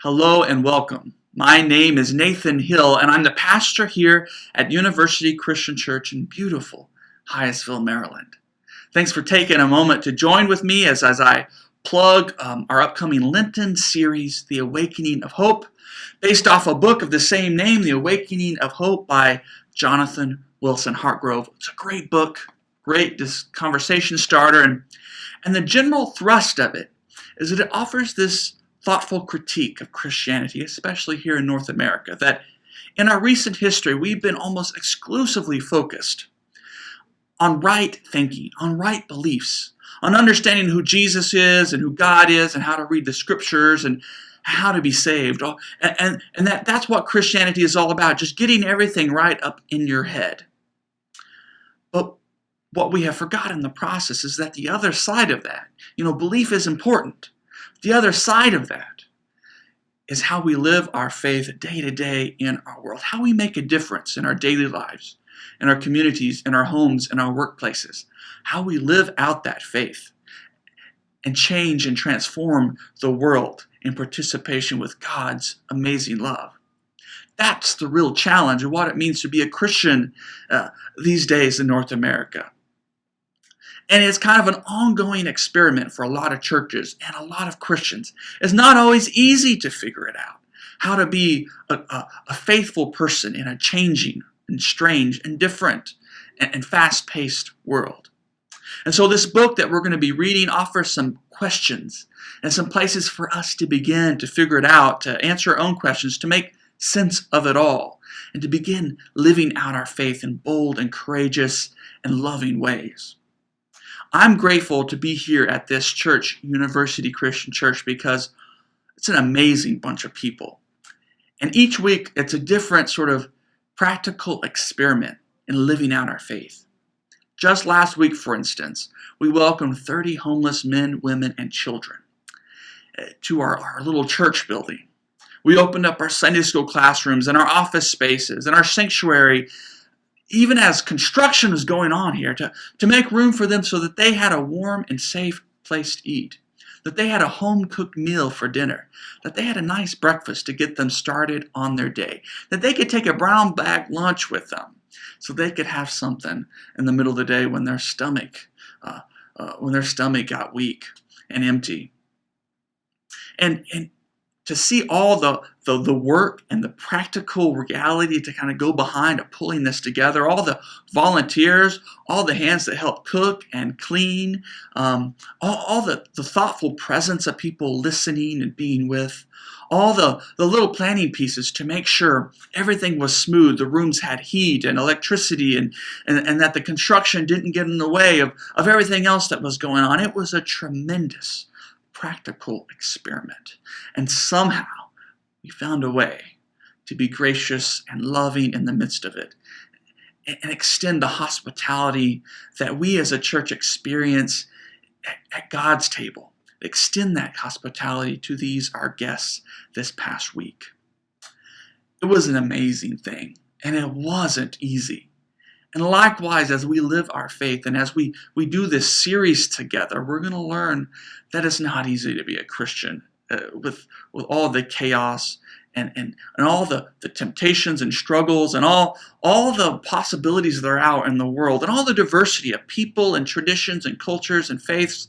Hello and welcome. My name is Nathan Hill, and I'm the pastor here at University Christian Church in beautiful Hyattsville, Maryland. Thanks for taking a moment to join with me as I plug our upcoming Lenten series, The Awakening of Hope, based off a book of the same name, The Awakening of Hope by Jonathan Wilson-Hartgrove. It's a great book, great conversation starter, and the general thrust of it is that it offers this thoughtful critique of Christianity, especially here in North America, that in our recent history, we've been almost exclusively focused on right thinking, on right beliefs, on understanding who Jesus is and who God is and how to read the scriptures and how to be saved. And that's what Christianity is all about, just getting everything right up in your head. But what we have forgotten in the process is that the other side of that, belief is important. The other side of that is how we live our faith day to day in our world, how we make a difference in our daily lives, in our communities, in our homes, in our workplaces, how we live out that faith and change and transform the world in participation with God's amazing love. That's the real challenge of what it means to be a Christian these days in North America. And it's kind of an ongoing experiment for a lot of churches and a lot of Christians. It's not always easy to figure it out, how to be a faithful person in a changing and strange and different and fast-paced world. And so this book that we're going to be reading offers some questions and some places for us to begin to figure it out, to answer our own questions, to make sense of it all, and to begin living out our faith in bold and courageous and loving ways. I'm grateful to be here at this church, University Christian Church, because it's an amazing bunch of people. And each week, it's a different sort of practical experiment in living out our faith. Just last week, for instance, we welcomed 30 homeless men, women, and children to our little church building. We opened up our Sunday school classrooms and our office spaces and our sanctuary, even as construction was going on here, to make room for them so that they had a warm and safe place to eat, that they had a home-cooked meal for dinner, that they had a nice breakfast to get them started on their day, that they could take a brown bag lunch with them so they could have something in the middle of the day when their stomach got weak and empty. And to see all the work and the practical reality to kind of go behind of pulling this together, all the volunteers, all the hands that help cook and clean, all the thoughtful presence of people listening and being with, all the little planning pieces to make sure everything was smooth, the rooms had heat and electricity, and that the construction didn't get in the way of everything else that was going on. It was a tremendous practical experiment. And somehow we found a way to be gracious and loving in the midst of it and extend the hospitality that we as a church experience at God's table. Extend that hospitality to these, our guests, this past week. It was an amazing thing, and it wasn't easy. And likewise, as we live our faith and as we do this series together, we're going to learn that it's not easy to be a Christian with all the chaos and all the temptations and struggles and all the possibilities that are out in the world and all the diversity of people and traditions and cultures and faiths.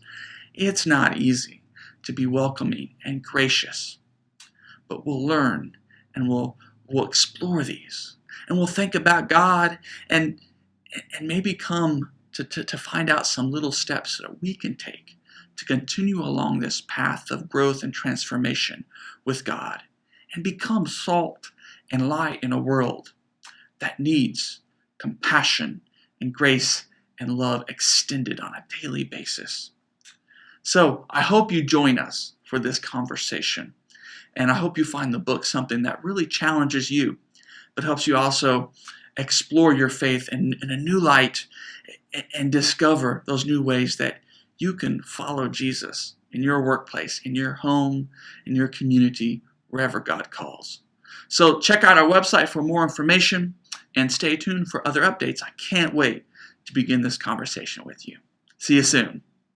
It's not easy to be welcoming and gracious. But we'll learn and we'll explore these. And we'll think about God and maybe come to find out some little steps that we can take to continue along this path of growth and transformation with God and become salt and light in a world that needs compassion and grace and love extended on a daily basis. So I hope you join us for this conversation, and I hope you find the book something that really challenges you, but helps you also explore your faith in a new light and discover those new ways that you can follow Jesus in your workplace, in your home, in your community, wherever God calls. So check out our website for more information and stay tuned for other updates. I can't wait to begin this conversation with you. See you soon.